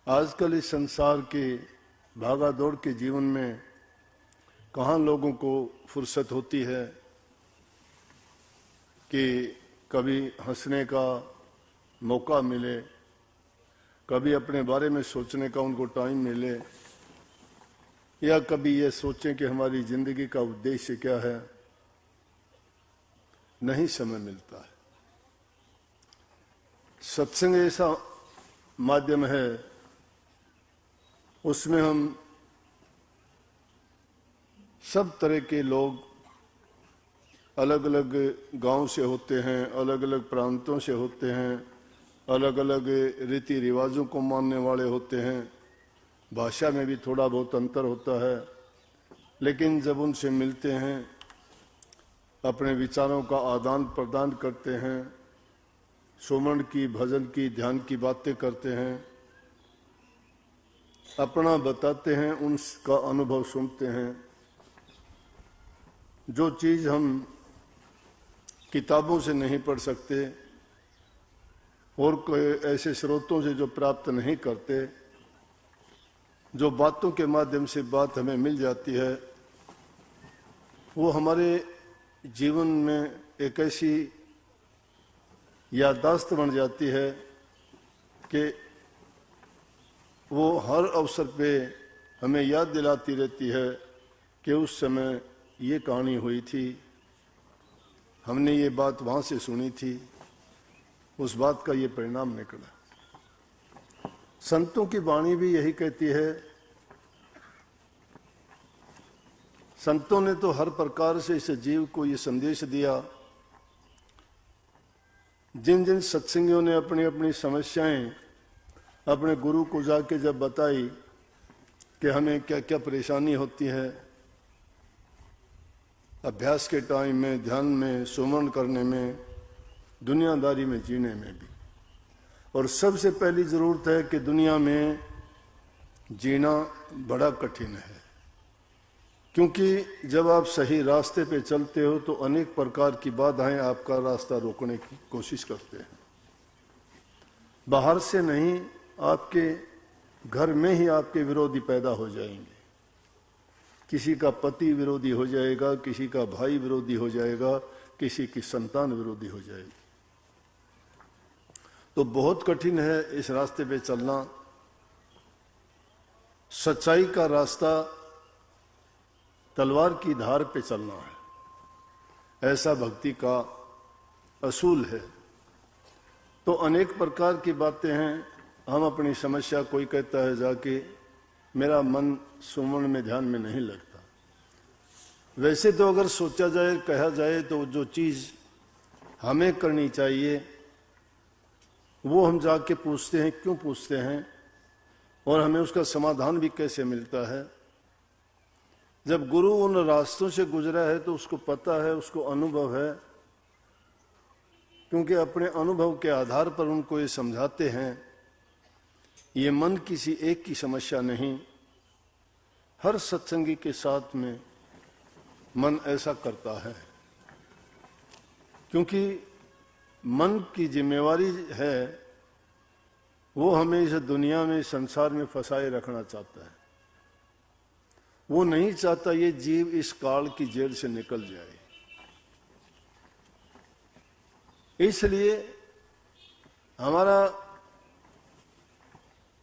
आजकल इस संसार के भागा दौड़ के जीवन में कहाँ लोगों को फुर्सत होती है कि कभी हंसने का मौका मिले, कभी अपने बारे में सोचने का उनको टाइम मिले, या कभी ये सोचें कि हमारी जिंदगी का उद्देश्य क्या है। नहीं समय मिलता है। सत्संग ऐसा माध्यम है, उसमें हम सब तरह के लोग अलग अलग गांव से होते हैं, अलग अलग प्रांतों से होते हैं, अलग अलग रीति रिवाजों को मानने वाले होते हैं। भाषा में भी थोड़ा बहुत अंतर होता है, लेकिन जब उनसे मिलते हैं, अपने विचारों का आदान प्रदान करते हैं, सुमन की, भजन की, ध्यान की बातें करते हैं, अपना बताते हैं, उनका अनुभव सुनते हैं। जो चीज़ हम किताबों से नहीं पढ़ सकते और कोई ऐसे स्रोतों से जो प्राप्त नहीं करते, जो बातों के माध्यम से बात हमें मिल जाती है, वो हमारे जीवन में एक ऐसी याददाश्त बन जाती है कि वो हर अवसर पे हमें याद दिलाती रहती है कि उस समय ये कहानी हुई थी, हमने ये बात वहाँ से सुनी थी, उस बात का ये परिणाम निकला। संतों की वाणी भी यही कहती है। संतों ने तो हर प्रकार से इस जीव को ये संदेश दिया। जिन जिन सत्संगियों ने अपनी अपनी समस्याएं अपने गुरु को जाके जब बताई कि हमें क्या क्या परेशानी होती है अभ्यास के टाइम में, ध्यान में, सुमन करने में, दुनियादारी में जीने में भी, और सबसे पहली जरूरत है कि दुनिया में जीना बड़ा कठिन है, क्योंकि जब आप सही रास्ते पे चलते हो तो अनेक प्रकार की बाधाएं आपका रास्ता रोकने की कोशिश करते हैं। बाहर से नहीं, आपके घर में ही आपके विरोधी पैदा हो जाएंगे। किसी का पति विरोधी हो जाएगा, किसी का भाई विरोधी हो जाएगा, किसी की संतान विरोधी हो जाएगी। तो बहुत कठिन है इस रास्ते पे चलना। सच्चाई का रास्ता तलवार की धार पे चलना है, ऐसा भक्ति का असूल है। तो अनेक प्रकार की बातें हैं। हम अपनी समस्या, कोई कहता है जाके मेरा मन सुमन में, ध्यान में नहीं लगता। वैसे तो अगर सोचा जाए, कहा जाए, तो जो चीज हमें करनी चाहिए वो हम जाके पूछते हैं। क्यों पूछते हैं और हमें उसका समाधान भी कैसे मिलता है? जब गुरु उन रास्तों से गुजरा है तो उसको पता है, उसको अनुभव है, क्योंकि अपने अनुभव के आधार पर उनको ये समझाते हैं। ये मन किसी एक की समस्या नहीं, हर सत्संगी के साथ में मन ऐसा करता है, क्योंकि मन की जिम्मेवारी है, वो हमें इस दुनिया में, संसार में फंसाए रखना चाहता है। वो नहीं चाहता ये जीव इस काल की जेल से निकल जाए। इसलिए हमारा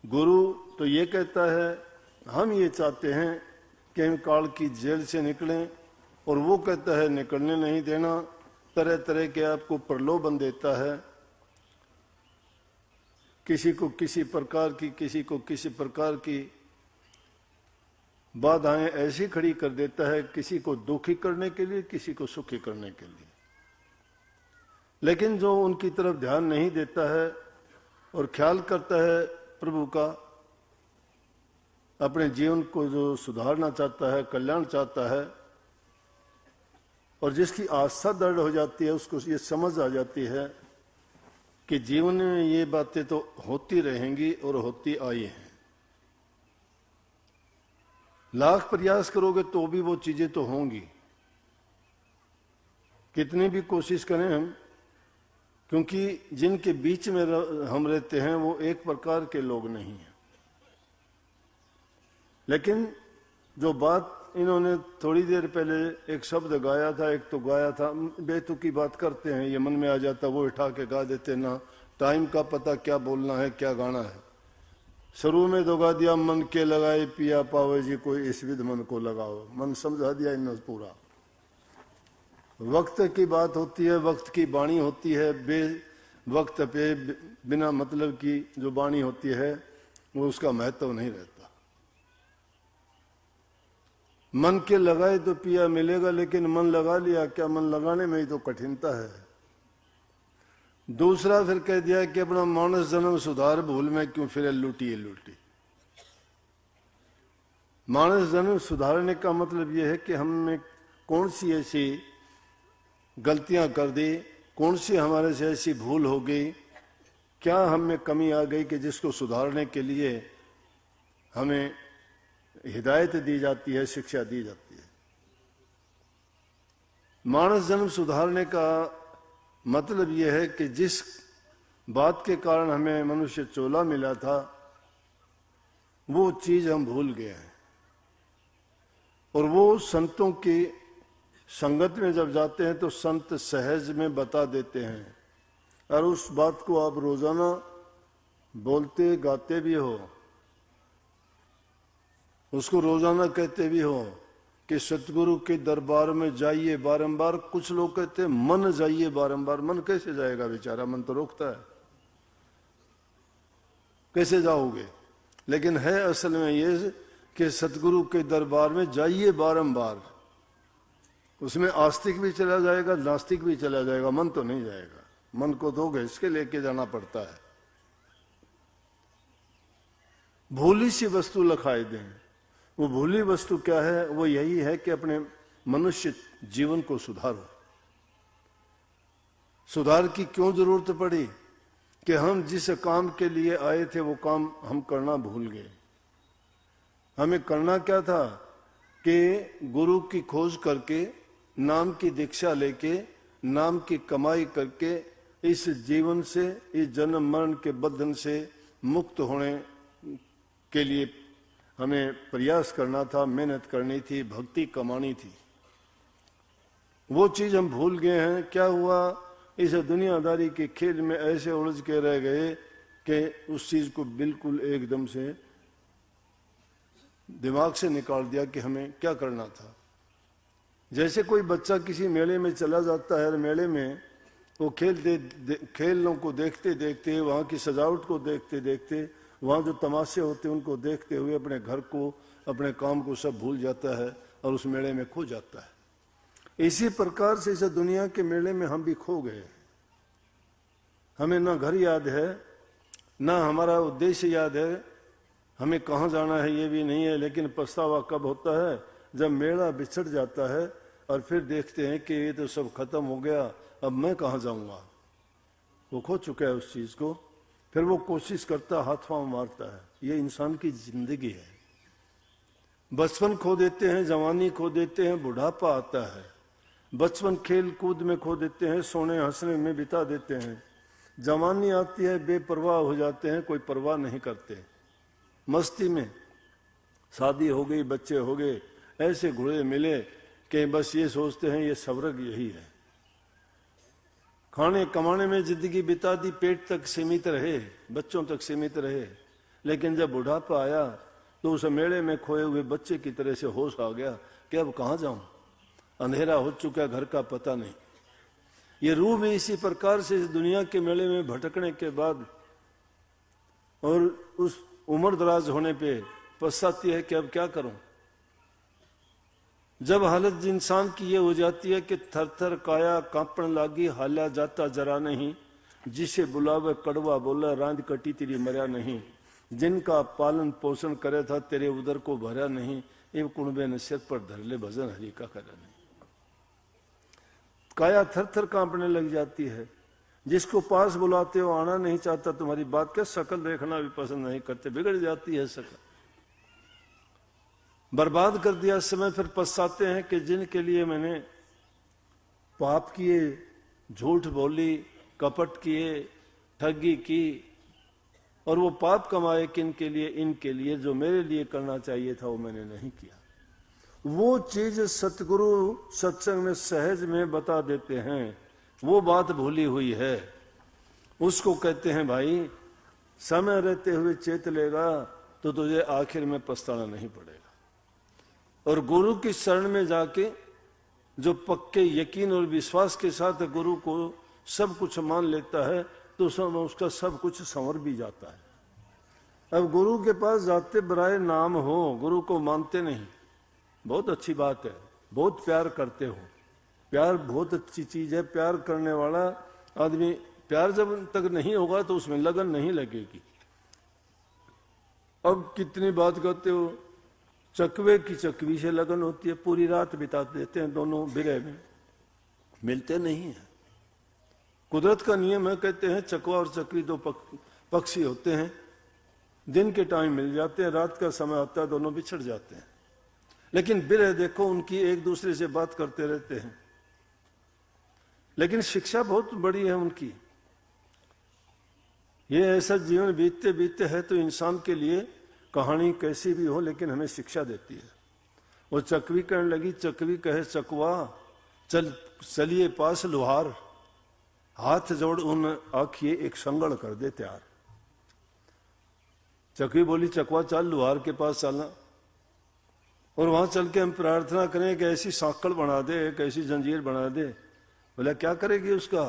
गुरु तो ये कहता है, हम ये चाहते हैं कि हम काल की जेल से निकलें, और वो कहता है निकलने नहीं देना। तरह तरह के आपको प्रलोभन देता है, किसी को किसी प्रकार की, किसी को किसी प्रकार की बाधाएं ऐसी खड़ी कर देता है, किसी को दुखी करने के लिए, किसी को सुखी करने के लिए। लेकिन जो उनकी तरफ ध्यान नहीं देता है और ख्याल करता है प्रभु का, अपने जीवन को जो सुधारना चाहता है, कल्याण चाहता है, और जिसकी आस्था दृढ़ हो जाती है, उसको ये समझ आ जाती है कि जीवन में ये बातें तो होती रहेंगी और होती आई हैं। लाख प्रयास करोगे तो भी वो चीजें तो होंगी, कितनी भी कोशिश करें हम, क्योंकि जिनके बीच में हम रहते हैं वो एक प्रकार के लोग नहीं हैं। लेकिन जो बात इन्होंने थोड़ी देर पहले एक शब्द गाया था, एक तो गाया था, बेतुकी बात करते हैं, ये मन में आ जाता वो उठा के गा देते ना, टाइम का पता क्या बोलना है क्या गाना है। शुरू में तो गा दिया मन के लगाए पिया पावे जी कोई इस विध मन को लगाओ, मन समझा दिया इन्होंने पूरा। वक्त की बात होती है, वक्त की वाणी होती है, वक्त पे बिना मतलब की जो वाणी होती है वो उसका महत्व नहीं रहता। मन के लगाए तो पिया मिलेगा, लेकिन मन लगा लिया क्या, मन लगाने में ही तो कठिनता है। दूसरा फिर कह दिया कि अपना मानस जन्म सुधार भूल में क्यों फिर लूटी लूटी। मानस जन्म सुधारने का मतलब यह है कि हमने कौन सी ऐसी गलतियां कर दी, कौन सी हमारे से ऐसी भूल हो गई, क्या हम में कमी आ गई कि जिसको सुधारने के लिए हमें हिदायत दी जाती है, शिक्षा दी जाती है। मानस जन्म सुधारने का मतलब यह है कि जिस बात के कारण हमें मनुष्य चोला मिला था वो चीज हम भूल गए हैं, और वो संतों की संगत में जब जाते हैं तो संत सहज में बता देते हैं, और उस बात को आप रोजाना बोलते गाते भी हो, उसको रोजाना कहते भी हो कि सतगुरु के दरबार में जाइए बारंबार। कुछ लोग कहते हैं मन जाइए बारंबार, मन कैसे जाएगा बेचारा, मन तो रोकता है, कैसे जाओगे। लेकिन है असल में ये कि सतगुरु के दरबार में जाइए बारंबार, उसमें आस्तिक भी चला जाएगा, नास्तिक भी चला जाएगा, मन तो नहीं जाएगा। मन को तो घिस के लेके जाना पड़ता है। भूली सी वस्तु लखाए दें, वो भूली वस्तु क्या है, वो यही है कि अपने मनुष्य जीवन को सुधारो। सुधार की क्यों जरूरत पड़ी कि हम जिस काम के लिए आए थे वो काम हम करना भूल गए। हमें करना क्या था कि गुरु की खोज करके, नाम की दीक्षा लेके, नाम की कमाई करके इस जीवन से, इस जन्म मरण के बंधन से मुक्त होने के लिए हमें प्रयास करना था, मेहनत करनी थी, भक्ति कमानी थी। वो चीज हम भूल गए हैं। क्या हुआ, इस दुनियादारी के खेल में ऐसे उलझ के रह गए कि उस चीज को बिल्कुल एकदम से दिमाग से निकाल दिया कि हमें क्या करना था। जैसे कोई बच्चा किसी मेले में चला जाता है, मेले में वो खेलों को देखते देखते, वहां की सजावट को देखते देखते, वहां जो तमाशे होते हैं उनको देखते हुए अपने घर को, अपने काम को सब भूल जाता है और उस मेले में खो जाता है। इसी प्रकार से इस दुनिया के मेले में हम भी खो गए। हमें ना घर याद है, ना हमारा उद्देश्य याद है, हमें कहाँ जाना है ये भी नहीं है। लेकिन पछतावा कब होता है, जब मेला बिछड़ जाता है और फिर देखते हैं कि ये तो सब खत्म हो गया, अब मैं कहाँ जाऊंगा। वो खो चुका है उस चीज को, फिर वो कोशिश करता, हाथ पांव मारता है। ये इंसान की जिंदगी है। बचपन खो देते हैं, जवानी खो देते हैं, बुढ़ापा आता है। बचपन खेल कूद में खो देते हैं, सोने हंसने में बिता देते हैं। जवानी आती है, बेपरवाह हो जाते हैं, कोई परवाह नहीं करते, मस्ती में। शादी हो गई, बच्चे हो गए, ऐसे घोड़े मिले कि बस ये सोचते हैं ये स्वर्ग यही है। खाने कमाने में जिंदगी बिता दी, पेट तक सीमित रहे, बच्चों तक सीमित रहे। लेकिन जब बुढ़ापा आया तो उस मेले में खोए हुए बच्चे की तरह से होश आ गया कि अब कहाँ जाऊं, अंधेरा हो चुका, घर का पता नहीं। ये रूह भी इसी प्रकार से इस दुनिया के मेले में भटकने के बाद और उस उम्र दराज होने पे पछताती है कि अब क्या करूं। जब हालत इंसान की ये हो जाती है कि थर थर काया कांपण लागी, हाल्या जाता जरा नहीं, जिसे बुलावे कड़वा बोला, रांद कटी तेरी मर्या नहीं, जिनका पालन पोषण करे था तेरे उदर को भरा नहीं, एव कुणबे ने सिर पर धर ले भजन हरि का करा नहीं। काया थर थर कांपने लग जाती है। जिसको पास बुलाते हो आना नहीं चाहता, तुम्हारी बात क्या, शकल देखना भी पसंद नहीं करते, बिगड़ जाती है शकल। बर्बाद कर दिया समय, फिर पछताते हैं कि जिनके लिए मैंने पाप किए, झूठ बोली, कपट किए, ठगी की, और वो पाप कमाए किन के लिए? इनके लिए, जो मेरे लिए करना चाहिए था वो मैंने नहीं किया। वो चीज सतगुरु सत्संग में सहज में बता देते हैं, वो बात भूली हुई है। उसको कहते हैं भाई समय रहते हुए चेत लेगा तो तुझे आखिर में पछताना नहीं पड़ेगा। और गुरु की शरण में जाके जो पक्के यकीन और विश्वास के साथ गुरु को सब कुछ मान लेता है तो उसका सब कुछ संवर भी जाता है। अब गुरु के पास जाते बराए नाम हो, गुरु को मानते नहीं, बहुत अच्छी बात है, बहुत प्यार करते हो, प्यार बहुत अच्छी चीज है। प्यार करने वाला आदमी, प्यार जब तक नहीं होगा तो उसमें लगन नहीं लगेगी। अब कितनी बात करते हो, चकवे की चकवी से लगन होती है, पूरी रात बिता देते हैं दोनों बिरह में, मिलते नहीं है। कुदरत का नियम है, कहते हैं चकवा और चकवी दो पक्षी होते हैं, दिन के टाइम मिल जाते हैं, रात का समय आता है दोनों बिछड़ जाते हैं। लेकिन बिरह देखो उनकी एक दूसरे से बात करते रहते हैं। लेकिन शिक्षा बहुत बड़ी है उनकी। ये ऐसा जीवन बीतते बीतते है तो इंसान के लिए कहानी कैसी भी हो लेकिन हमें शिक्षा देती है। वो चकवी कहने लगी, चकवी कहे चकवा चलिए पास लोहार, हाथ जोड़ उन आखिए एक संगड़ कर दे तैयार। चकवी बोली चकवा चल लोहार के पास चलना, और वहां चल के हम प्रार्थना करें कि ऐसी सांकड़ बना दे, एक ऐसी जंजीर बना दे। बोला क्या करेगी उसका?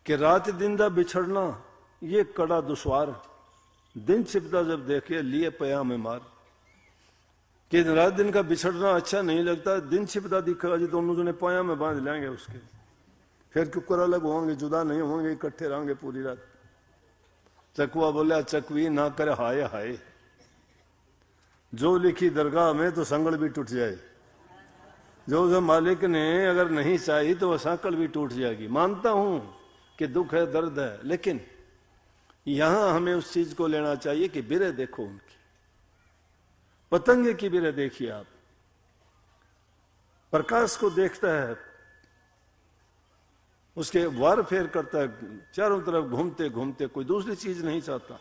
कि रात दिन दा बिछड़ना ये कड़ा दुश्वार, दिन छिपदा जब देखे लिए पया में मार। कि रात दिन का बिछड़ना अच्छा नहीं लगता, दिन छिपदा दिखेगा जी दोनों जने पाया में बांध लेंगे उसके, फिर कुकर अलग होंगे, जुदा नहीं होंगे, इकट्ठे रहेंगे पूरी रात। चकवा बोला चकवी ना करे हाय हाय, जो लिखी दरगाह में तो संगल भी टूट जाए, जो मालिक ने अगर नहीं चाहिए तो वह सांकल भी टूट जाएगी। मानता हूं कि दुख है, दर्द है, लेकिन यहां हमें उस चीज को लेना चाहिए कि बिरह देखो उनकी। पतंगे की बिरह देखिए आप, प्रकाश को देखता है, उसके वार फेर करता है, चारों तरफ घूमते घूमते कोई दूसरी चीज नहीं चाहता,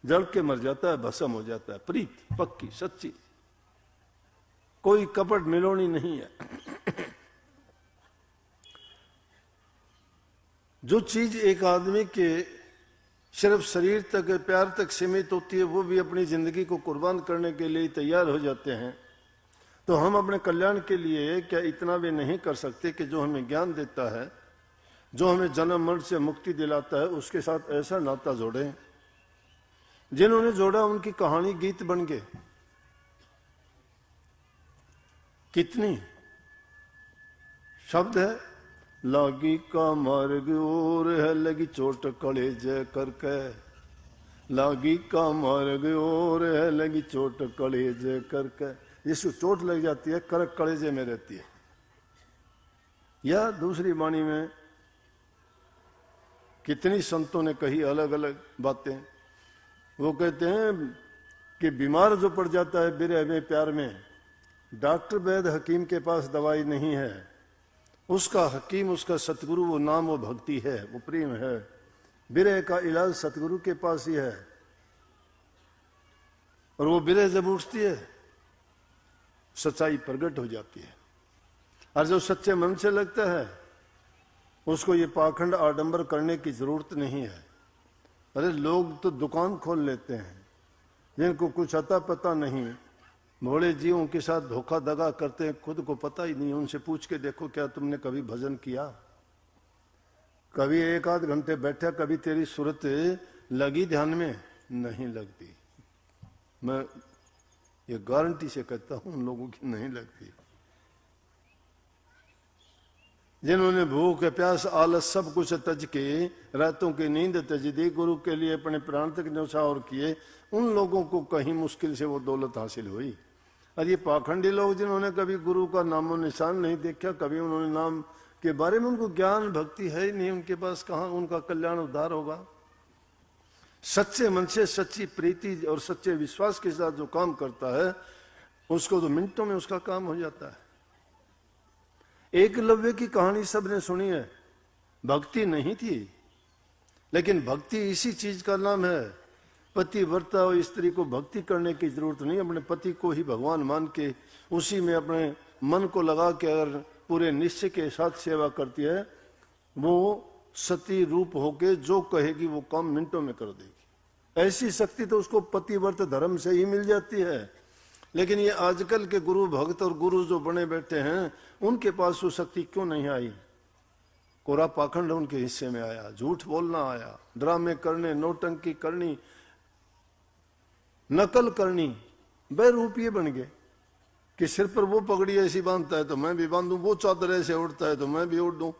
जल के मर जाता है, भस्म हो जाता है। प्रीत पक्की सच्ची, कोई कपट मिलोनी नहीं है। जो चीज एक आदमी के सिर्फ शरीर तक, प्यार तक सीमित होती है, वो भी अपनी जिंदगी को कुर्बान करने के लिए तैयार हो जाते हैं। तो हम अपने कल्याण के लिए क्या इतना भी नहीं कर सकते कि जो हमें ज्ञान देता है, जो हमें जन्म मरण से मुक्ति दिलाता है, उसके साथ ऐसा नाता जोड़े। जिन्होंने जोड़ा उनकी कहानी गीत बन गए। कितनी शब्द है, लागी का मार्ग और है लगी चोट कलेजे करके, लागी का मार्ग और है लगी चोट कलेजे करके। जिसको चोट लग जाती है करक कलेजे में रहती है। या दूसरी वाणी में कितनी संतों ने कही अलग अलग बातें। वो कहते हैं कि बीमार जो पड़ जाता है बिरह में, प्यार में, डॉक्टर वैद्य हकीम के पास दवाई नहीं है, उसका हकीम, उसका सतगुरु, वो नाम, वो भक्ति है, वो प्रेम है। बिरह का इलाज सतगुरु के पास ही है। और वो बिरह जब उठती है सच्चाई प्रकट हो जाती है। और जो सच्चे मन से लगता है उसको ये पाखंड आडंबर करने की जरूरत नहीं है। अरे लोग तो दुकान खोल लेते हैं, जिनको कुछ अता पता नहीं, भोले जीवों के साथ धोखा दगा करते हैं, खुद को पता ही नहीं। उनसे पूछ के देखो क्या तुमने कभी भजन किया, कभी एक आध घंटे बैठा, कभी तेरी सूरत लगी ध्यान में? नहीं लगती। मैं ये गारंटी से कहता हूं उन लोगों की नहीं लगती। जिन्होंने भूख प्यास आलस सब कुछ तज के, रातों की नींद तज दी, गुरु के लिए अपने प्राण तक न्यौछावर किए, उन लोगों को कहीं मुश्किल से वो दौलत हासिल हुई। और ये पाखंडी लोग जिन्होंने कभी गुरु का नामो निशान नहीं देखा, कभी उन्होंने नाम के बारे में, उनको ज्ञान भक्ति है ही नहीं उनके पास, कहां उनका कल्याण उद्धार होगा। सच्चे मन से, सच्ची प्रीति और सच्चे विश्वास के साथ जो काम करता है उसको तो मिनटों में उसका काम हो जाता है। एकलव्य की कहानी सबने सुनी है, भक्ति नहीं थी लेकिन भक्ति इसी चीज का नाम है। पतिव्रता और स्त्री को भक्ति करने की जरूरत नहीं, अपने पति को ही भगवान मान के उसी में अपने मन को लगा के अगर पूरे निश्चय के साथ सेवा करती है, वो सती रूप होके जो कहेगी वो काम मिनटों में कर देगी। ऐसी शक्ति तो उसको पतिव्रत धर्म से ही मिल जाती है। लेकिन ये आजकल के गुरु भक्त और गुरु जो बने बैठे हैं, उनके पास वो शक्ति क्यों नहीं आई? कोरा पाखंड उनके हिस्से में आया, झूठ बोलना आया, ड्रामे करने, नौटंकी करनी, नकल करनी, बेरूपिये बन गए कि सिर पर वो पगड़ी ऐसी बांधता है तो मैं भी बांधूं, वो चादर ऐसे उड़ता है तो मैं भी उड़ दूं,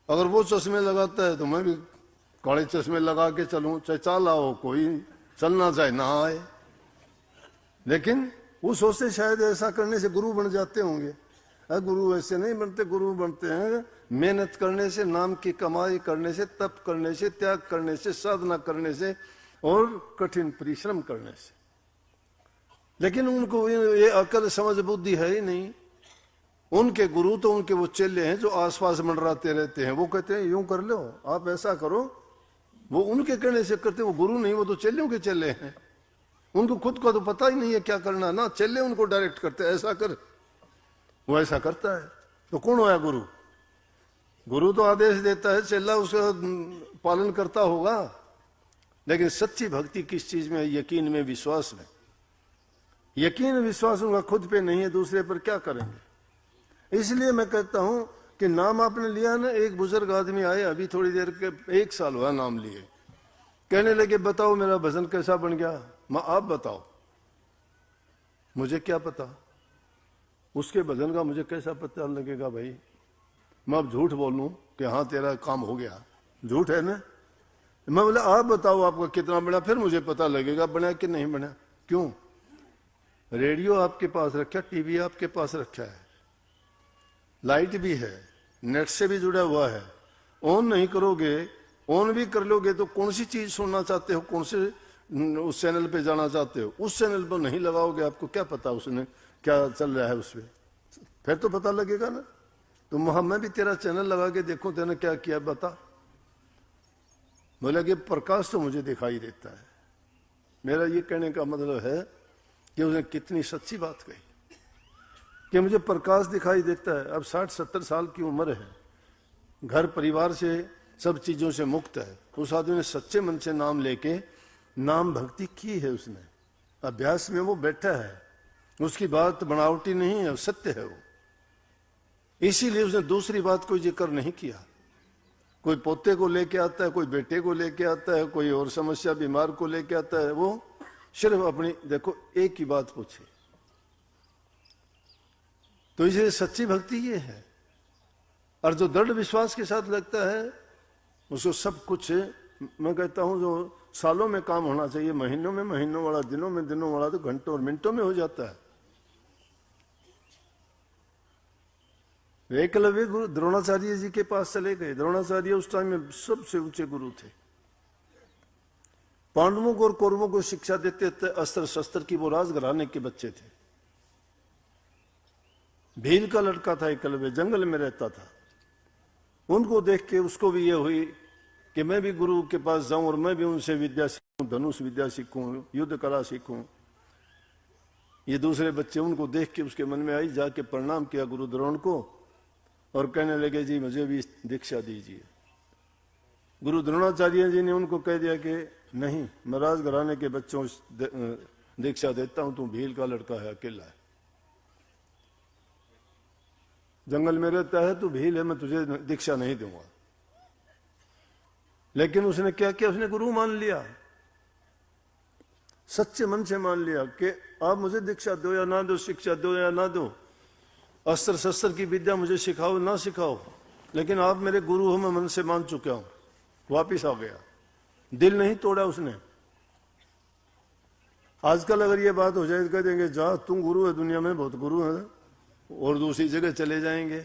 अगर वो चश्मे लगाता है तो मैं भी काले चश्मे लगा के चलूं, चाहे चाला हो कोई, चलना चाहे ना आए। लेकिन वो सोचते शायद ऐसा करने से गुरु बन जाते होंगे। गुरु ऐसे नहीं बनते, गुरु बनते हैं मेहनत करने से, नाम की कमाई करने से, तप करने से, त्याग करने से, साधना करने से और कठिन परिश्रम करने से। लेकिन उनको ये अकल समझ बुद्धि है ही नहीं। उनके गुरु तो उनके वो चेले हैं जो आसपास मंडराते रहते हैं, वो कहते हैं यूं कर लो, आप ऐसा करो, वो उनके कहने से करते, वो गुरु नहीं, वो तो चेलों के चेले हैं। उनको खुद को तो पता ही नहीं है क्या करना, ना चेले उनको डायरेक्ट करते ऐसा कर, वो ऐसा करता है। तो कौन होया गुरु? गुरु तो आदेश देता है, चेला उसका पालन करता होगा। लेकिन सच्ची भक्ति किस चीज में है? यकीन में, विश्वास में। यकीन विश्वास उनका खुद पे नहीं है, दूसरे पर क्या करेंगे? इसलिए मैं कहता हूं कि नाम आपने लिया ना, एक बुजुर्ग आदमी आए अभी थोड़ी देर के, 1 साल हुआ नाम लिए, कहने लगे बताओ मेरा भजन कैसा बन गया। मां आप बताओ, मुझे क्या पता, उसके भजन का मुझे कैसा पता लगेगा भाई? मैं अब झूठ बोलूं कि हाँ तेरा काम हो गया, झूठ है ना? मैं बोला आप बताओ आपका कितना बना, फिर मुझे पता लगेगा बना कि नहीं बना। क्यों? रेडियो आपके पास रखा, टीवी आपके पास रखा है, लाइट भी है, नेट से भी जुड़ा हुआ है, ऑन नहीं करोगे, ऑन भी कर लोगे तो कौन सी चीज सुनना चाहते हो, कौन से उस चैनल पे जाना चाहते हो, उस चैनल पर नहीं लगाओगे, आपको क्या पता उसने क्या चल रहा है उसमें? फिर तो पता लगेगा ना। तो मैं भी तेरा चैनल लगा के देखूं तेने क्या किया बता। बोला कि प्रकाश तो मुझे दिखाई देता है। मेरा ये कहने का मतलब है कि उसने कितनी सच्ची बात कही कि मुझे प्रकाश दिखाई देता है। अब 60-70 साल की उम्र है, घर परिवार से सब चीजों से मुक्त है। उस आदमी ने सच्चे मन से नाम लेके नाम भक्ति की है, उसने अभ्यास में वो बैठा है, उसकी बात बनावटी नहीं है, सत्य है वो। इसीलिए उसने दूसरी बात कोई जिक्र नहीं किया। कोई पोते को लेके आता है, कोई बेटे को लेके आता है, कोई और समस्या बीमार को लेके आता है, वो सिर्फ अपनी देखो एक ही बात पूछे। तो इसलिए सच्ची भक्ति ये है। और जो दृढ़ विश्वास के साथ लगता है उसको सब कुछ, मैं कहता हूं जो सालों में काम होना चाहिए, महीनों में महीनों वाला, दिनों में दिनों वाला तो घंटों और मिनटों में हो जाता है। एकलव्य गुरु द्रोणाचार्य जी के पास चले गए। द्रोणाचार्य उस टाइम में सबसे ऊंचे गुरु थे। पांडवों को और कौरवों को शिक्षा देते थे अस्त्र शस्त्र की, वो राजघराने के बच्चे थे। भील का लड़का था एकलव्य, जंगल में रहता था। उनको देख के उसको भी ये हुई कि मैं भी गुरु के पास जाऊं और मैं भी उनसे विद्या सीखूं, धनुष विद्या सीखूं, युद्ध कला सीखूं। ये दूसरे बच्चे उनको देख के उसके मन में आई, जाके प्रणाम किया गुरु द्रोण को और कहने लगे जी मुझे भी दीक्षा दीजिए। गुरु द्रोणाचार्य जी ने उनको कह दिया कि नहीं, मैं राजघराने के बच्चों दीक्षा देता हूं, तू भील का लड़का है, अकेला है, जंगल में रहता है, तू भील है, मैं तुझे दीक्षा नहीं दूंगा। लेकिन उसने क्या किया? उसने गुरु मान लिया, सच्चे मन से मान लिया कि आप मुझे दीक्षा दो या ना दो, शिक्षा दो या ना दो, अस्त्र शस्त्र की विद्या मुझे सिखाओ ना सिखाओ, लेकिन आप मेरे गुरु हो, मैं मन से मान चुका हूं। वापिस आ गया, दिल नहीं तोड़ा उसने। आजकल अगर ये बात हो जाए तो कह देंगे जा तुम गुरु है, दुनिया में बहुत गुरु है, और दूसरी जगह चले जाएंगे।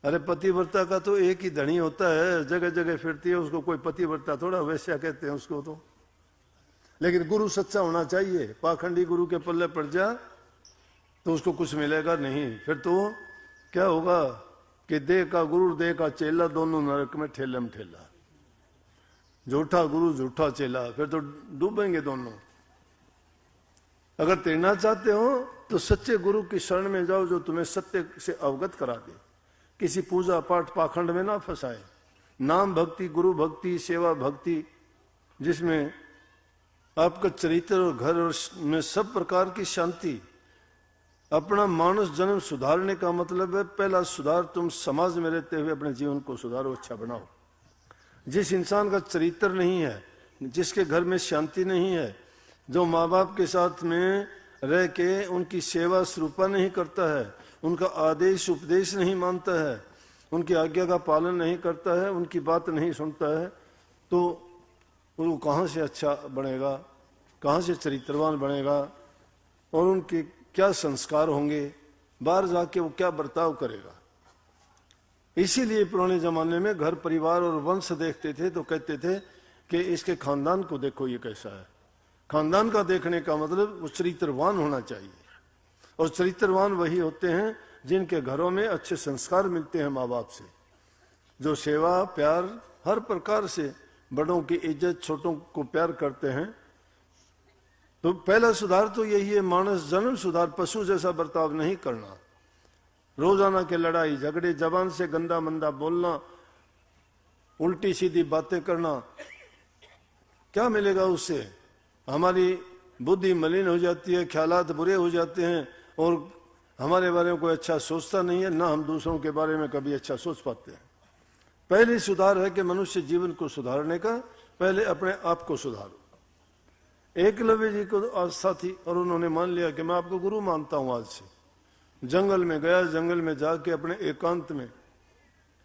अरे पतिव्रता का तो एक ही धनी होता है, जगह जगह फिरती है, उसको कोई पतिव्रता थोड़ा वैश्या कहते हैं उसको तो। लेकिन गुरु सच्चा होना चाहिए। पाखंडी गुरु के पल्ले पड़ जा तो उसको कुछ मिलेगा नहीं। फिर तो क्या होगा कि देह का गुरु देह का चेला, दोनों नरक में ठेला में ठेला। झूठा गुरु झूठा चेला, फिर तो डूबेंगे दोनों। अगर तैरना चाहते हो तो सच्चे गुरु की शरण में जाओ, जो तुम्हें सत्य से अवगत करा दे, किसी पूजा पाठ पाखंड में ना फंसाए। नाम भक्ति, गुरु भक्ति, सेवा भक्ति, जिसमें आपका चरित्र और घर और में सब प्रकार की शांति। अपना मानस जन्म सुधारने का मतलब है, पहला सुधार तुम समाज में रहते हुए अपने जीवन को सुधारो, अच्छा बनाओ। जिस इंसान का चरित्र नहीं है, जिसके घर में शांति नहीं है, जो माँ बाप के साथ में रह के उनकी सेवा स्वरूपा नहीं करता है, उनका आदेश उपदेश नहीं मानता है, उनकी आज्ञा का पालन नहीं करता है, उनकी बात नहीं सुनता है, तो वो कहाँ से अच्छा बनेगा, कहाँ से चरित्रवान बनेगा, और उनके क्या संस्कार होंगे, बाहर जाके वो क्या बर्ताव करेगा। इसीलिए पुराने जमाने में घर परिवार और वंश देखते थे तो कहते थे कि इसके खानदान को देखो ये कैसा है। खानदान का देखने का मतलब वो चरित्रवान होना चाहिए, और चरित्रवान वही होते हैं जिनके घरों में अच्छे संस्कार मिलते हैं माँ बाप से, जो सेवा प्यार हर प्रकार से बड़ों की इज्जत, छोटों को प्यार करते हैं। तो पहला सुधार तो यही है, मानस जन्म सुधार, पशु जैसा बर्ताव नहीं करना, रोजाना के लड़ाई झगड़े, जबान से गंदा मंदा बोलना, उल्टी सीधी बातें करना, क्या मिलेगा उससे? हमारी बुद्धि मलिन हो जाती है, ख्यालात बुरे हो जाते हैं, और हमारे बारे में कोई अच्छा सोचता नहीं है, ना हम दूसरों के बारे में कभी अच्छा सोच पाते हैं। पहली सुधार है कि मनुष्य जीवन को सुधारने का पहले अपने आप को सुधारो। एकलव्य जी को आस्था थी और उन्होंने मान लिया कि मैं आपको गुरु मानता हूं। आज से जंगल में गया, जंगल में जाके अपने एकांत में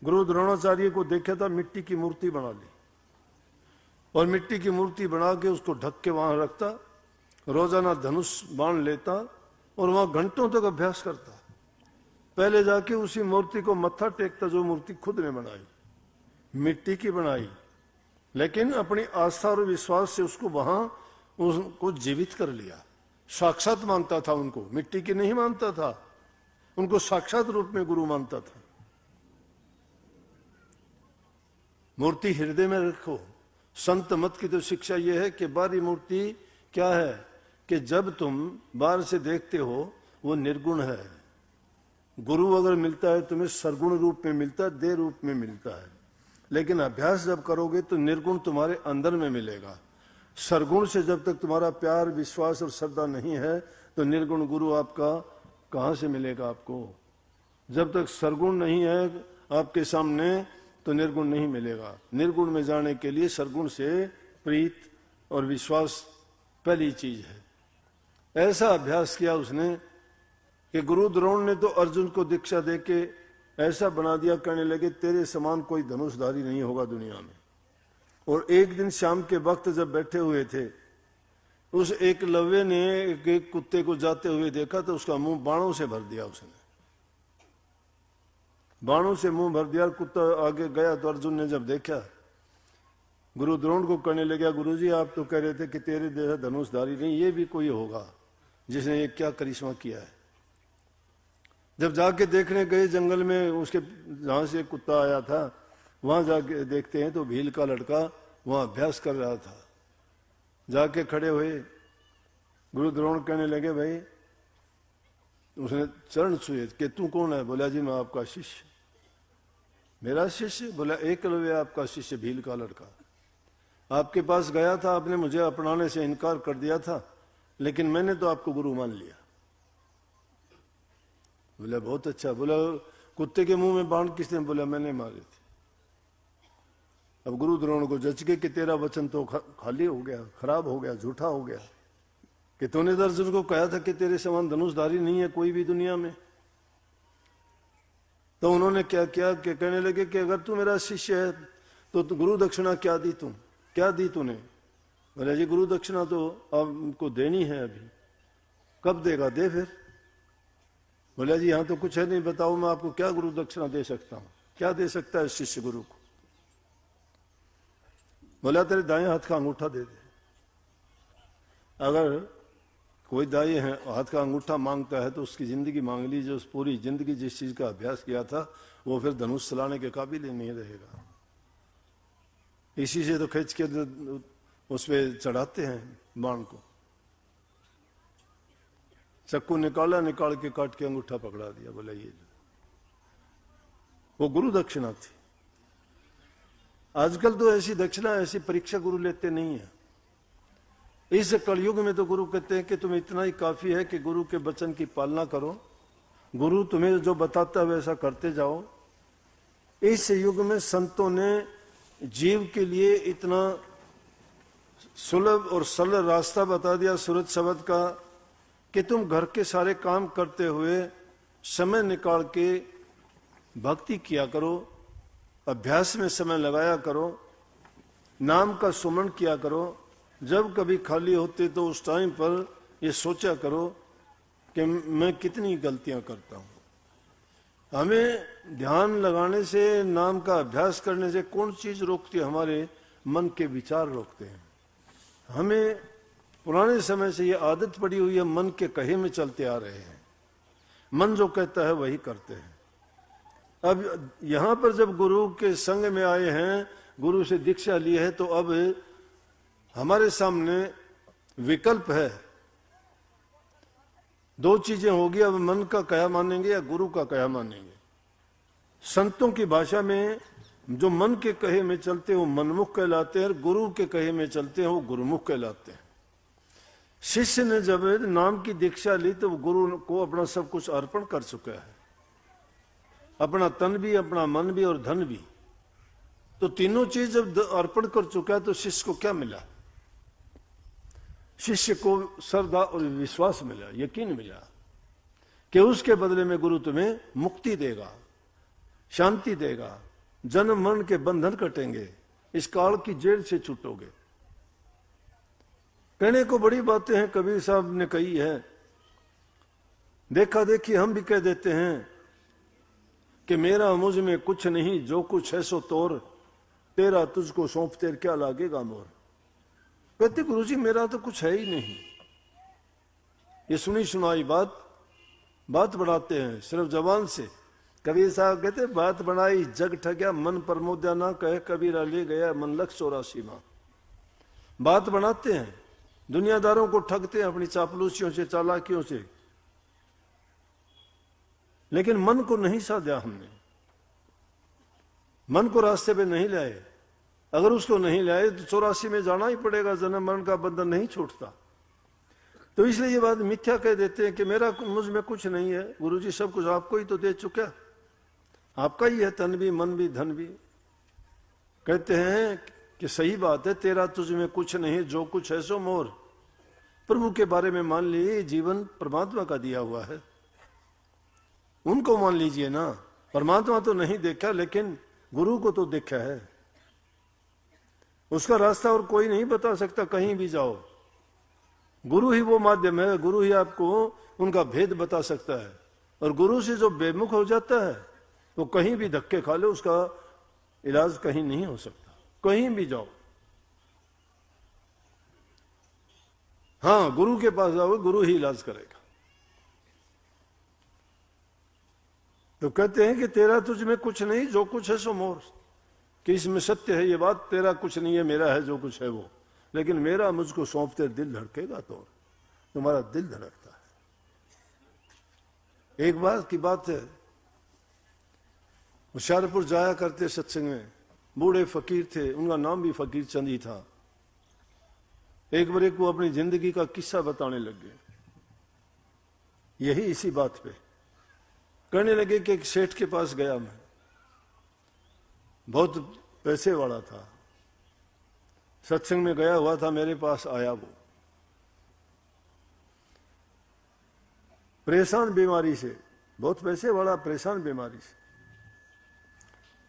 गुरु द्रोणाचार्य को देखा था, मिट्टी की मूर्ति बना ली, और मिट्टी की मूर्ति बना के उसको ढक के वहां रखता, रोजाना धनुष बाण लेता और वहां घंटों तक अभ्यास करता। पहले जाके उसी मूर्ति को मत्था टेकता जो मूर्ति खुद ने बनाई, मिट्टी की बनाई, लेकिन अपनी आस्था और विश्वास से उसको वहां उनको जीवित कर लिया। साक्षात मानता था उनको, मिट्टी की नहीं मानता था, उनको साक्षात रूप में गुरु मानता था। मूर्ति हृदय में रखो। संत मत की तो शिक्षा यह है कि बाहरी मूर्ति क्या है कि जब तुम बाहर से देखते हो वो निर्गुण है। गुरु अगर मिलता है तुम्हें सरगुण रूप में मिलता है, देह रूप में मिलता है, लेकिन अभ्यास जब करोगे तो निर्गुण तुम्हारे अंदर में मिलेगा। सरगुण से जब तक तुम्हारा प्यार, विश्वास और श्रद्धा नहीं है तो निर्गुण गुरु आपका कहां से मिलेगा आपको? जब तक सरगुण नहीं है आपके सामने तो निर्गुण नहीं मिलेगा। निर्गुण में जाने के लिए सरगुण से प्रीत और विश्वास पहली चीज है। ऐसा अभ्यास किया उसने कि गुरु द्रोण ने तो अर्जुन को दीक्षा देके ऐसा बना दिया, कहने लगे तेरे समान कोई धनुषधारी नहीं होगा दुनिया में। और एक दिन शाम के वक्त जब बैठे हुए थे, उस एकलव्य ने एक कुत्ते को जाते हुए देखा तो उसका मुंह बाणों से भर दिया। उसने बाणों से मुंह भर दिया, कुत्ता आगे गया तो अर्जुन ने जब देखा, गुरु द्रोण को कहने लगा, गुरुजी आप तो कह रहे थे कि तेरे जैसा धनुषधारी नहीं, ये भी कोई होगा जिसने ये क्या करिश्मा किया है। जब जाके देखने गए जंगल में, उसके जहां से कुत्ता आया था वहां जाके देखते हैं तो भील का लड़का वहां अभ्यास कर रहा था। जाके खड़े हुए, गुरु द्रोण कहने लगे, भाई उसने चरण छुए कि तू कौन है? बोला जी मैं आपका शिष्य। मेरा शिष्य? बोला एकलव्य आपका शिष्य भील का लड़का। आपके पास गया था, आपने मुझे अपनाने से इनकार कर दिया था, लेकिन मैंने तो आपको गुरु मान लिया। बोला बहुत अच्छा। बोला कुत्ते के मुंह में बाण किसने? बोला मैंने मारे थे। अब गुरु द्रोण को जच के कि तेरा वचन तो खाली हो गया, खराब हो गया, झूठा हो गया, कि तूने तो अर्जुन को कहा था कि तेरे समान धनुषधारी नहीं है कोई भी दुनिया में। तो उन्होंने क्या किया कि कहने लगे कि अगर तू मेरा शिष्य है तो गुरु दक्षिणा क्या दी तू? क्या दी तूने? बोला जी गुरु दक्षिणा तो आपको देनी है। अभी कब देगा? दे फिर। बोला जी यहाँ तो कुछ है नहीं, बताओ मैं आपको क्या गुरु दक्षिणा दे सकता हूँ? क्या दे सकता है शिष्य गुरु को? बोला तेरे दाएं हाथ का अंगूठा दे दे। अगर कोई दाएं हाथ का अंगूठा मांगता है तो उसकी जिंदगी मांग ली, जो पूरी जिंदगी जिस चीज का अभ्यास किया था वो फिर धनुष चलाने के काबिल ही नहीं रहेगा। इसी से तो खींच के उस पे चढ़ाते हैं बाण को। चक्कू निकाला, निकाल के काट के अंगूठा पकड़ा दिया, बोला ये वो गुरु दक्षिणा थी। आजकल तो ऐसी दक्षिणा, ऐसी परीक्षा गुरु लेते नहीं है। इस कलयुग में तो गुरु कहते हैं कि तुम्हें इतना ही काफी है कि गुरु के वचन की पालना करो, गुरु तुम्हें जो बताता है वैसा करते जाओ। इस युग में संतों ने जीव के लिए इतना सुलभ और सरल रास्ता बता दिया सूरज शब्द का कि तुम घर के सारे काम करते हुए समय निकाल के भक्ति किया करो, अभ्यास में समय लगाया करो, नाम का सुमरण किया करो। जब कभी खाली होते तो उस टाइम पर ये सोचा करो कि मैं कितनी गलतियां करता हूं। हमें ध्यान लगाने से, नाम का अभ्यास करने से कौन चीज रोकती है? हमारे मन के विचार रोकते हैं। हमें पुराने समय से ये आदत पड़ी हुई है, मन के कहे में चलते आ रहे हैं, मन जो कहता है वही करते हैं। अब यहां पर जब गुरु के संग में आए हैं, गुरु से दीक्षा ली है, तो अब हमारे सामने विकल्प है। दो चीजें होगी, अब मन का कहा मानेंगे या गुरु का कहा मानेंगे। संतों की भाषा में जो मन के कहे में चलते हैं वो मनमुख कहलाते हैं, और गुरु के कहे में चलते हैं वो गुरुमुख कहलाते हैं। शिष्य ने जब नाम की दीक्षा ली तो गुरु को अपना सब कुछ अर्पण कर चुका है, अपना तन भी, अपना मन भी और धन भी। तो तीनों चीज जब अर्पण कर चुका है तो शिष्य को क्या मिला? शिष्य को श्रद्धा और विश्वास मिला, यकीन मिला कि उसके बदले में गुरु तुम्हें मुक्ति देगा, शांति देगा, जन्म मरण के बंधन कटेंगे, इस काल की जेल से छूटोगे। कहने को बड़ी बातें हैं, कबीर साहब ने कही है। देखा देखी हम भी कह देते हैं कि मेरा मुझ में कुछ नहीं, जो कुछ है सो तोर, तेरा तुझको सौंप तेर क्या लागेगा मोर। कहते गुरुजी मेरा तो कुछ है ही नहीं। ये सुनी सुनाई बात बढ़ाते हैं सिर्फ जबान से। कबीर साहब कहते बात बनाई जग ठग्या, मन प्रमोद्या ना कहे कबीरा ले गया मन लख 84 मां। बात बनाते हैं, दुनियादारों को ठगते हैं अपनी चापलूसियों से, चालाकियों से, लेकिन मन को नहीं साधा हमने, मन को रास्ते पे नहीं लाए। अगर उसको नहीं लाए तो 84 में जाना ही पड़ेगा, जन्म मरण का बंधन नहीं छूटता। तो इसलिए ये बात मिथ्या कह देते हैं कि मेरा मुझ में कुछ नहीं है। गुरुजी सब कुछ आपको ही तो दे चुका, आपका ही है, तन भी, मन भी, धन भी। कहते हैं कि सही बात है, तेरा तुझ में कुछ नहीं, जो कुछ है सो मोर। प्रभु के बारे में मान लीजिए, जीवन परमात्मा का दिया हुआ है, उनको मान लीजिए ना। परमात्मा तो नहीं देखा, लेकिन गुरु को तो देखा है। उसका रास्ता और कोई नहीं बता सकता, कहीं भी जाओ, गुरु ही वो माध्यम है, गुरु ही आपको उनका भेद बता सकता है। और गुरु से जो बेमुख हो जाता है वो कहीं भी धक्के खा ले, उसका इलाज कहीं नहीं हो सकता, कहीं भी जाओ। हाँ, गुरु के पास जाओ, गुरु ही इलाज करेगा। तो कहते हैं कि तेरा तुझ में कुछ नहीं, जो कुछ है सो मोर। कि इसमें सत्य है ये बात, तेरा कुछ नहीं है, मेरा है जो कुछ है वो। लेकिन मेरा मुझको सौंपते दिल धड़केगा, तो तुम्हारा दिल धड़कता है। एक बार की बात है, होशियारपुर जाया करते सत्संग में, बूढ़े फकीर थे, उनका नाम भी फकीर चंद ही था। एक बार एक वो अपनी जिंदगी का किस्सा बताने लग गए, यही इसी बात पे कहने लगे कि एक सेठ के पास गया मैं, बहुत पैसे वाला था, सत्संग में गया हुआ था, मेरे पास आया वो परेशान बीमारी से, बहुत पैसे वाला परेशान बीमारी से।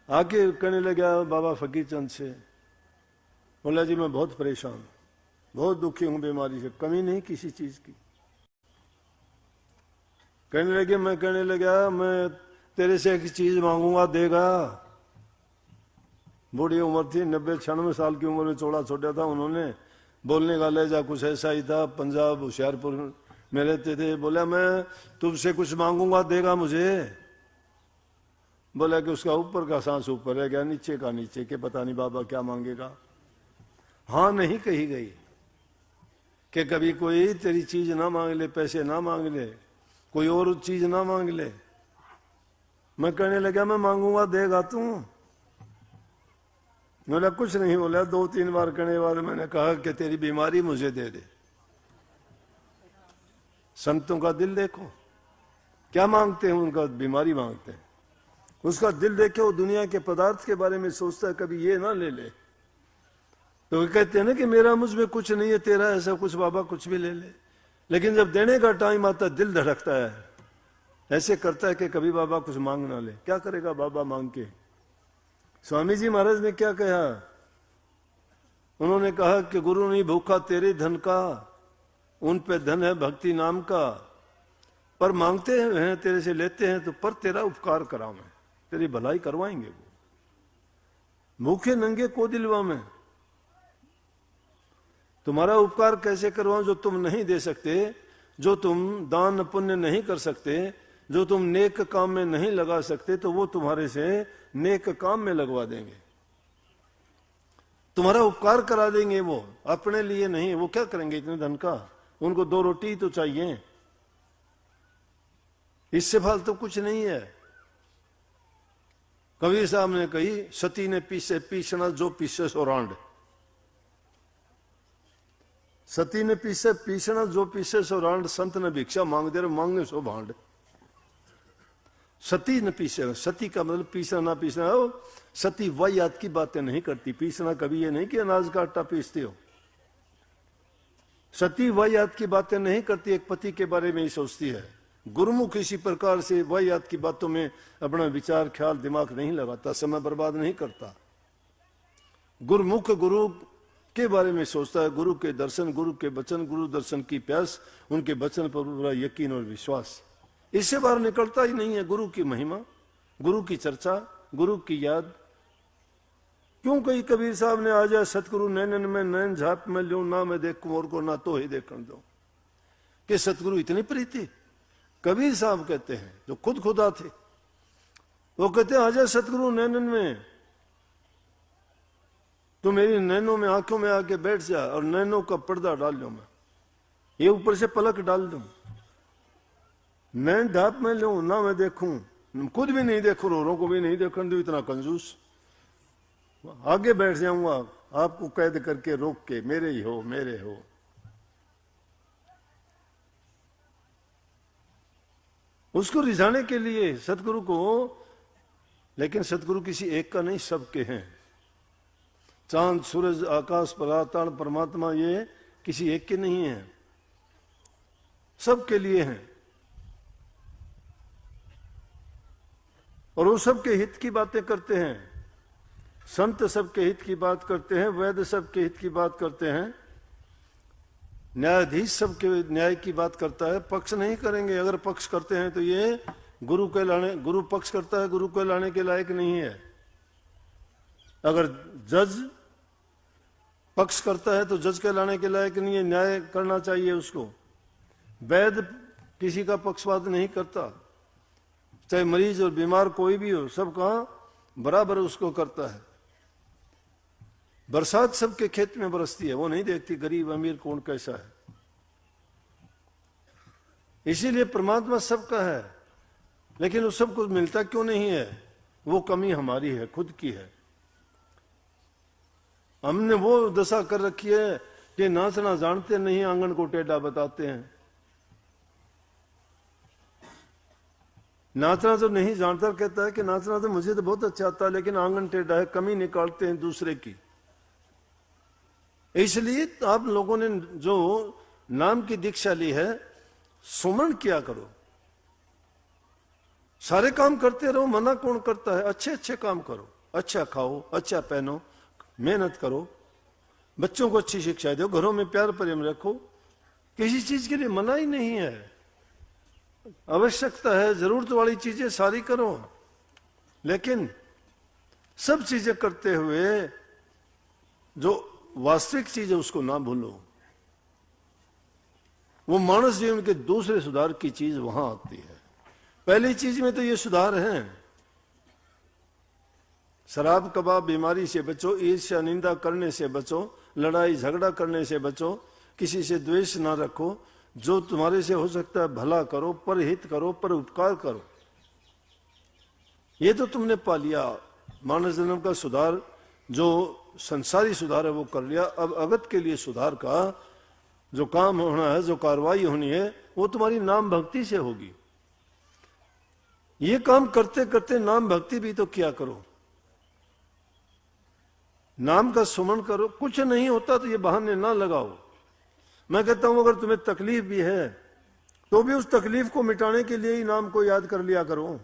आके कहने लगा बाबा फकीर चंद से, बोला जी मैं बहुत परेशान, बहुत दुखी हूं बीमारी से, कमी नहीं किसी चीज की। कहने लगा मैं तेरे से एक चीज मांगूंगा, देगा? बूढ़ी उम्र थी, 90-96 साल की उम्र में चौड़ा छोटा था उन्होंने, बोलने का लहजा कुछ ऐसा ही था, पंजाब होशियारपुर में रहते थे। बोला मैं तुमसे कुछ मांगूंगा, देगा मुझे? बोला कि उसका ऊपर का सांस ऊपर रह गया, नीचे का नीचे, के पता नहीं बाबा क्या मांगेगा। हाँ नहीं कही गई कि कभी कोई तेरी चीज ना मांग ले, पैसे ना मांग ले, कोई और चीज ना मांग ले। मैं कहने लगा मैं मांगूंगा देगा तू? बोला कुछ नहीं। बोला 2-3 बार कहने के बाद मैंने कहा कि तेरी बीमारी मुझे दे दे। संतों का दिल देखो, क्या मांगते हैं, उनका बीमारी मांगते हैं। उसका दिल देखे, वो दुनिया के पदार्थ के बारे में सोचता है, कभी ये ना ले ले। तो वो कहते हैं ना कि मेरा मुझ में कुछ नहीं है, तेरा ऐसा कुछ, बाबा कुछ भी ले ले। लेकिन जब देने का टाइम आता है दिल धड़कता है, ऐसे करता है कि कभी बाबा कुछ मांग ना ले। क्या करेगा बाबा मांग के? स्वामी जी महाराज ने क्या कहा? उन्होंने कहा कि गुरु नहीं भूखा तेरे धन का, उन पे धन है भक्ति नाम का। पर मांगते हैं तेरे से, लेते हैं तो पर तेरा उपकार कराऊं मैं, तेरी भलाई करवाएंगे वो। भूखे नंगे को दिलवा में, तुम्हारा उपकार कैसे करवाऊं जो तुम नहीं दे सकते, जो तुम दान पुण्य नहीं कर सकते, जो तुम नेक काम में नहीं लगा सकते, तो वो तुम्हारे से नेक काम में लगवा देंगे, तुम्हारा उपकार करा देंगे। वो अपने लिए नहीं, वो क्या करेंगे इतने धन का? उनको 2 रोटी तो चाहिए, इससे फालतू तो कुछ नहीं है। कबीर साहब ने कही, सती ने पीसे पीसना जो पीसे सो रांड। सती ने पीसे पीसना जो पीसे सो रांड, संत ने भिक्षा मांग दे मांगे सो भांड। सती न पीसे, सती का मतलब पीसना ना पीसना हो। सती वाहियात की बातें नहीं करती। पीसना कभी ये नहीं कि अनाज का आटा पीसते हो। सती वाहियात की बातें नहीं करती, एक पति के बारे में ही सोचती है। गुरुमुख इसी प्रकार से वाहियात की बातों में अपना विचार ख्याल दिमाग नहीं लगाता, समय बर्बाद नहीं करता। गुरुमुख गुरु के बारे में सोचता है, गुरु के दर्शन, गुरु के वचन, गुरु दर्शन की प्यास, उनके वचन पर पूरा यकीन और विश्वास, इससे बाहर निकलता ही नहीं है। गुरु की महिमा, गुरु की चर्चा, गुरु की याद। क्यों कही कबीर साहब ने, आ जाए सतगुरु नैनन में नैन झाप में ल्यूं, ना मैं देखूं और को ना तो ही देखने दो। कि सतगुरु इतनी प्रीति कबीर साहब कहते हैं, जो खुद खुदा थे, वो कहते हैं आ जाए सतगुरु नैनन में, तो मेरी नैनों में आंखों में आके बैठ जा और नैनों का पर्दा डाल लूं मैं, ये ऊपर से पलक डाल दूं, नैन ढाप में लूं, ना मैं देखूं, खुद भी नहीं देखूं, औरों को भी नहीं देखने दूं, इतना कंजूस। आगे बैठ जाऊंगा आपको कैद करके रोक के, मेरे ही हो मेरे हो। उसको रिझाने के लिए सतगुरु को, लेकिन सतगुरु किसी एक का नहीं, सबके हैं। चांद सूरज आकाश पराताड़ परमात्मा ये किसी एक के नहीं है, सबके लिए हैं। और वो सबके हित की बातें करते हैं। संत सबके हित की बात करते हैं, वैद्य सबके हित की बात करते हैं, न्यायाधीश सबके न्याय की बात करता है। पक्ष नहीं करेंगे, अगर पक्ष करते हैं तो ये गुरु के लाने, गुरु पक्ष करता है, गुरु के लाने के लायक नहीं है। अगर जज पक्ष करता है तो जज के लाने के लायक नहीं है, न्याय करना चाहिए उसको। वैद्य किसी का पक्षपात नहीं करता, चाहे मरीज और बीमार कोई भी हो, सबका बराबर उसको करता है। बरसात सबके खेत में बरसती है, वो नहीं देखती गरीब अमीर कौन कैसा है। इसीलिए परमात्मा सबका है, लेकिन उस सबको मिलता क्यों नहीं है? वो कमी हमारी है, खुद की है। हमने वो दशा कर रखी है कि नाचना जानते नहीं, आंगन को टेढ़ा बताते हैं। नाचना तो नहीं जानता, कहता है कि नाचना तो मुझे तो बहुत अच्छा आता है, लेकिन आंगन टेढ़ा है, कमी निकालते हैं दूसरे की। इसलिए आप लोगों ने जो नाम की दीक्षा ली है, सुमरण किया करो, सारे काम करते रहो। मना कौन करता है? अच्छे अच्छे काम करो, अच्छा खाओ, अच्छा पहनो, मेहनत करो, बच्चों को अच्छी शिक्षा दो, घरों में प्यार प्रेम रखो। किसी चीज के लिए मना ही नहीं है। आवश्यकता है, जरूरत वाली चीजें सारी करो, लेकिन सब चीजें करते हुए जो वास्तविक चीज है उसको ना भूलो। वो मानस जीवन के दूसरे सुधार की चीज वहां आती है। पहली चीज में तो ये सुधार है, शराब कबाब बीमारी से बचो, ईर्ष्या निंदा करने से बचो, लड़ाई झगड़ा करने से बचो, किसी से द्वेष ना रखो, जो तुम्हारे से हो सकता है भला करो, पर हित करो, पर उपकार करो। ये तो तुमने पा लिया। मानव जन्म का सुधार, जो संसारी सुधार है वो कर लिया। अब अगत के लिए सुधार का जो काम होना है, जो कार्रवाई होनी है, वो तुम्हारी नाम भक्ति से होगी। ये काम करते करते नाम भक्ति भी तो किया करो, नाम का सुमन करो। कुछ नहीं होता तो ये बहाने ना लगाओ। मैं कहता हूं अगर तुम्हें तकलीफ भी है तो भी उस तकलीफ को मिटाने के लिए ही नाम को याद कर लिया करो।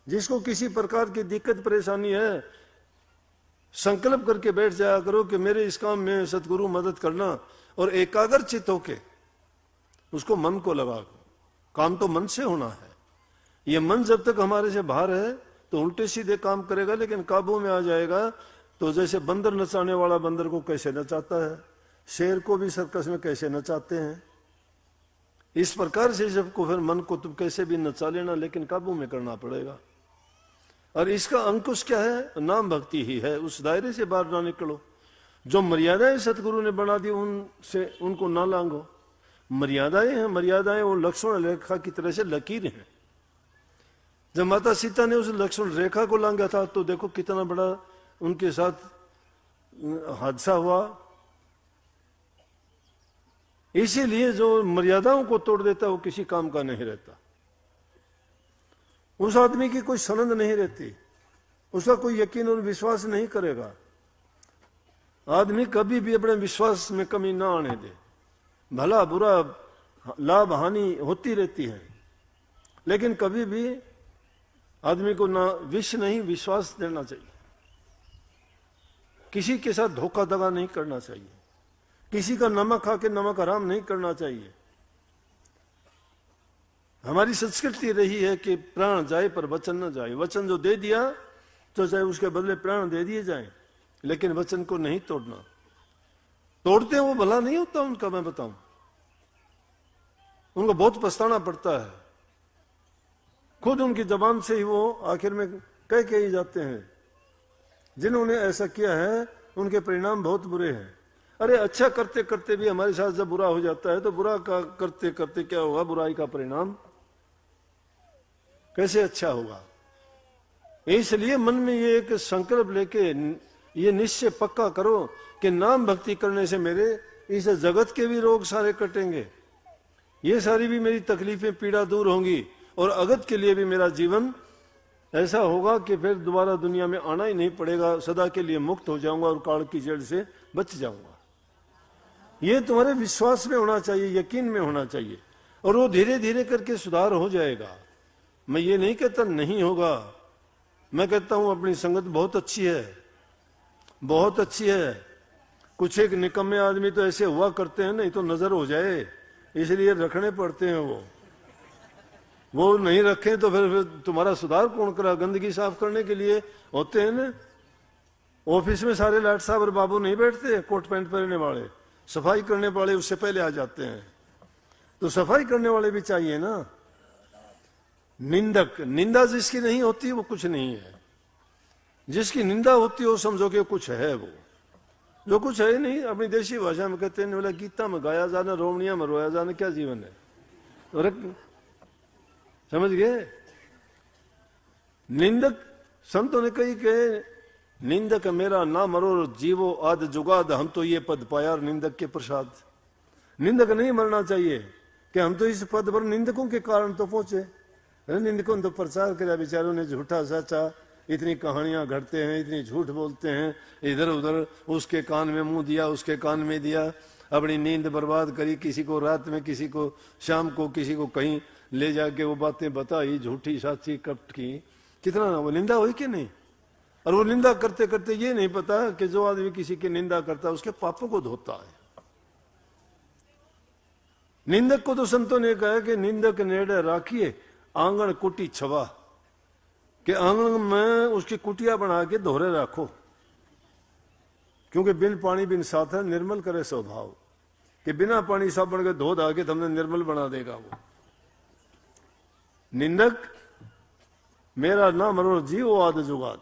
जिसको किसी प्रकार की दिक्कत परेशानी है, संकल्प करके बैठ जाया करो कि मेरे इस काम में सतगुरु मदद करना, और एकाग्र चित्त होके उसको मन को लगा। काम तो मन से होना है। ये मन जब तक हमारे से बाहर है तो उल्टे सीधे काम करेगा, लेकिन काबू में आ जाएगा तो जैसे बंदर नचाने वाला बंदर को कैसे नचाता है, शेर को भी सर्कस में कैसे नचाते हैं, इस प्रकार से सबको फिर मन को तुम कैसे भी नचा लेना, लेकिन काबू में करना पड़ेगा। और इसका अंकुश क्या है? नाम भक्ति ही है। उस दायरे से बाहर ना निकलो। जो मर्यादाएं सतगुरु ने बना दी उनसे उनको ना लांघो। मर्यादाएं हैं, मर्यादाएं वो लक्ष्मण रेखा की तरह से लकीर हैं। जब माता सीता ने उस लक्ष्मण रेखा को लांघा था तो देखो कितना बड़ा उनके साथ हादसा हुआ। इसीलिए जो मर्यादाओं को तोड़ देता है वो किसी काम का नहीं रहता। उस आदमी की कोई सनद नहीं रहती, उसका कोई यकीन और विश्वास नहीं करेगा। आदमी कभी भी अपने विश्वास में कमी ना आने दे। भला बुरा लाभ हानि होती रहती है, लेकिन कभी भी आदमी को ना विष नहीं विश्वास देना चाहिए। किसी के साथ धोखा दगा नहीं करना चाहिए। किसी का नमक खा के नमक हराम नहीं करना चाहिए। हमारी संस्कृति रही है कि प्राण जाए पर वचन न जाए। वचन जो दे दिया तो चाहे उसके बदले प्राण दे दिए जाएं, लेकिन वचन को नहीं तोड़ना। तोड़ते हैं वो भला नहीं होता उनका, मैं बताऊं, उनको बहुत पछताना पड़ता है। खुद उनकी जबान से ही वो आखिर में कह के ही जाते हैं। जिन्होंने ऐसा किया है उनके परिणाम बहुत बुरे हैं। अरे अच्छा करते करते भी हमारे साथ जब बुरा हो जाता है तो बुरा का करते करते क्या होगा? बुराई का परिणाम कैसे अच्छा होगा? इसलिए मन में ये एक संकल्प लेके ये निश्चय पक्का करो कि नाम भक्ति करने से मेरे इस जगत के भी रोग सारे कटेंगे, ये सारी भी मेरी तकलीफें पीड़ा दूर होंगी, और अगत के लिए भी मेरा जीवन ऐसा होगा कि फिर दोबारा दुनिया में आना ही नहीं पड़ेगा। सदा के लिए मुक्त हो जाऊंगा और काल की जड़ से बच जाऊंगा। ये तुम्हारे विश्वास में होना चाहिए, यकीन में होना चाहिए, और वो धीरे धीरे करके सुधार हो जाएगा। मैं ये नहीं कहता नहीं होगा, मैं कहता हूं अपनी संगत बहुत अच्छी है, बहुत अच्छी है। कुछ एक निकम्मे आदमी तो ऐसे हुआ करते हैं नहीं तो नजर हो जाए, इसलिए रखने पड़ते हैं। वो नहीं रखें तो फिर तुम्हारा सुधार कौन करा? गंदगी साफ करने के लिए होते हैं ना। ऑफिस में सारे लाट साहब और बाबू नहीं बैठते, कोट पैंट पहनने वाले, सफाई करने वाले उससे पहले आ जाते हैं। तो सफाई करने वाले भी चाहिए ना। निंदक, निंदा जिसकी नहीं होती वो कुछ नहीं है। जिसकी निंदा होती है वो समझो कि कुछ है। वो जो कुछ है नहीं, अपनी देशी भाषा में कहते हैं बोला गीता में गाया जाना, रोमनिया में रोया जाना, क्या जीवन है? समझ गए? निंदक, संतों ने कही कि निंदक मेरा ना मरो जीवो आद जुगाद, हम तो ये पद पाया निंदक के प्रसाद। निंदक नहीं मरना चाहिए कि हम तो इस पद पर निंदकों के कारण तो पहुंचे। निंदकों ने तो प्रचार किया, बेचारों ने झूठा सचा, इतनी कहानियां घड़ते हैं, इतनी झूठ बोलते हैं, इधर उधर उसके कान में मुंह दिया, उसके कान में दिया, अपनी नींद बर्बाद करी, किसी को रात में, किसी को शाम को, किसी को कहीं ले जाके वो बातें बताई, झूठी साची कपट की। कितना वो निंदा हुई कि नहीं? और वो निंदा करते करते ये नहीं पता कि जो आदमी किसी की निंदा करता है उसके पापों को धोता है। निंदक को तो संतों ने कहा कि निंदक नेड़े राखिए आंगन कुटी छवा, कि आंगन में उसकी कुटिया बना के दोहरे रखो, क्योंकि बिन पानी बिन साधन निर्मल करे स्वभाव, कि बिना पानी साबुन के धो धा के तुमने निर्मल बना देगा वो। निंदक मेरा ना मरो जियो आद जुगाद,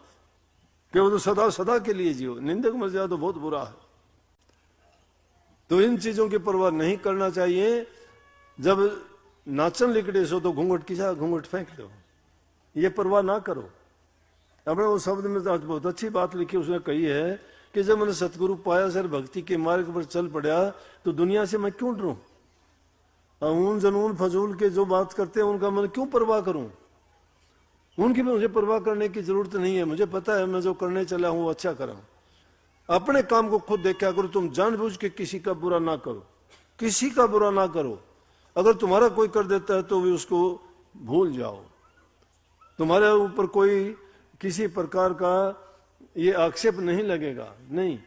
कि वो तो सदा सदा के लिए जियो, निंदक मर जाए तो बहुत बुरा है। तो इन चीजों की परवाह नहीं करना चाहिए। जब नाचन लिकड़े सो तो घूंघट किसा घूंघट फेंक दो, ये परवाह ना करो। अपने वो शब्द में तो आज बहुत अच्छी बात लिखी उसने कही है कि जब मैंने सतगुरु पाया सर भक्ति के मार्ग पर चल पड़ा तो दुनिया से मैं क्यों डरूं, ऊन जनून फजूल के जो बात करते हैं उनका मैं क्यों परवाह करूं, उनकी मुझे परवाह करने की जरूरत नहीं है। मुझे पता है मैं जो करने चला हूं वो अच्छा करा हूं। अपने काम को खुद देखा करो, तुम जानबूझ के किसी का बुरा ना करो, किसी का बुरा ना करो। अगर तुम्हारा कोई कर देता है तो भी उसको भूल जाओ, तुम्हारे ऊपर कोई किसी प्रकार का ये आक्षेप नहीं लगेगा। नहीं,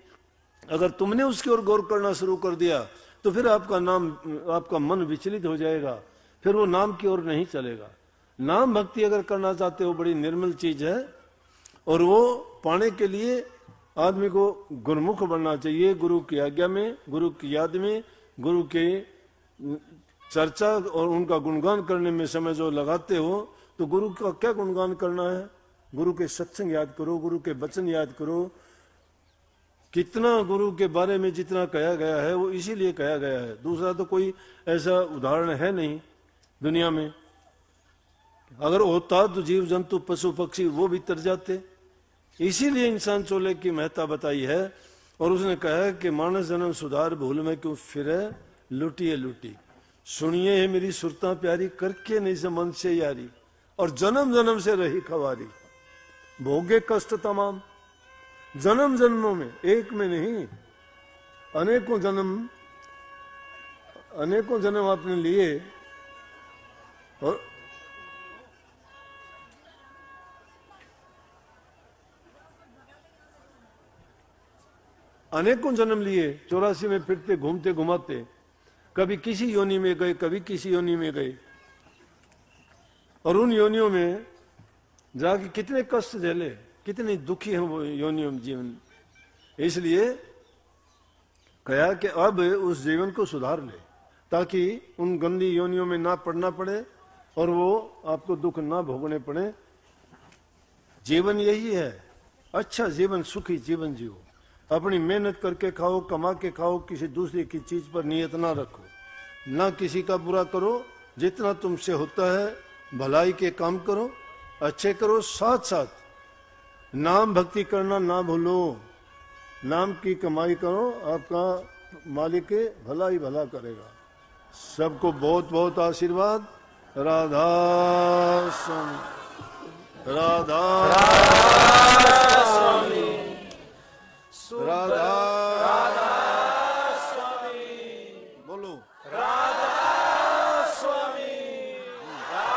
अगर तुमने उसकी ओर गौर करना शुरू कर दिया तो फिर आपका मन विचलित हो जाएगा, फिर वो नाम की ओर नहीं चलेगा। नाम भक्ति अगर करना चाहते हो बड़ी निर्मल चीज है, और वो पाने के लिए आदमी को गुरुमुख बनना चाहिए। गुरु की आज्ञा में, गुरु की याद में, गुरु के चर्चा और उनका गुणगान करने में समय जो लगाते हो, तो गुरु का क्या गुणगान करना है? गुरु के सत्संग याद करो, गुरु के वचन याद करो। कितना गुरु के बारे में जितना कहा गया है वो इसीलिए कहा गया है, दूसरा तो कोई ऐसा उदाहरण है नहीं दुनिया में। अगर होता तो जीव जंतु पशु पक्षी वो भी तर जाते। इसीलिए इंसान चोले की महत्ता बताई है। और उसने कहा है कि मानस जन्म सुधार भूल में क्यों फिरे, लुटिए लुटी सुनिए है मेरी सुरता प्यारी, करके नहीं से मन से यारी, और जन्म जन्म से रही खवारी, भोगे कष्ट तमाम। जन्म जन्मों में, एक में नहीं, अनेकों जन्म आपने लिए। और अनेकों जन्म लिए, 84 में फिरते घूमते घुमाते, कभी किसी योनि में गए, कभी किसी योनि में गए, और उन योनियों में जाके कितने कष्ट झेले, कितने दुखी हैं वो योनियों में जीवन। इसलिए कहा कि अब उस जीवन को सुधार ले, ताकि उन गंदी योनियों में ना पड़ना पड़े और वो आपको दुख ना भोगने पड़े। जीवन यही है, अच्छा जीवन, सुखी जीवन जियो। अपनी मेहनत करके खाओ, कमा के खाओ, किसी दूसरे की चीज पर नियत ना रखो, ना किसी का बुरा करो। जितना तुमसे होता है भलाई के काम करो, अच्छे करो, साथ साथ नाम भक्ति करना ना भूलो। नाम की कमाई करो, आपका मालिक भला ही भला करेगा। सबको बहुत बहुत आशीर्वाद। राधा स्वामी, राधा स्वामी, राधा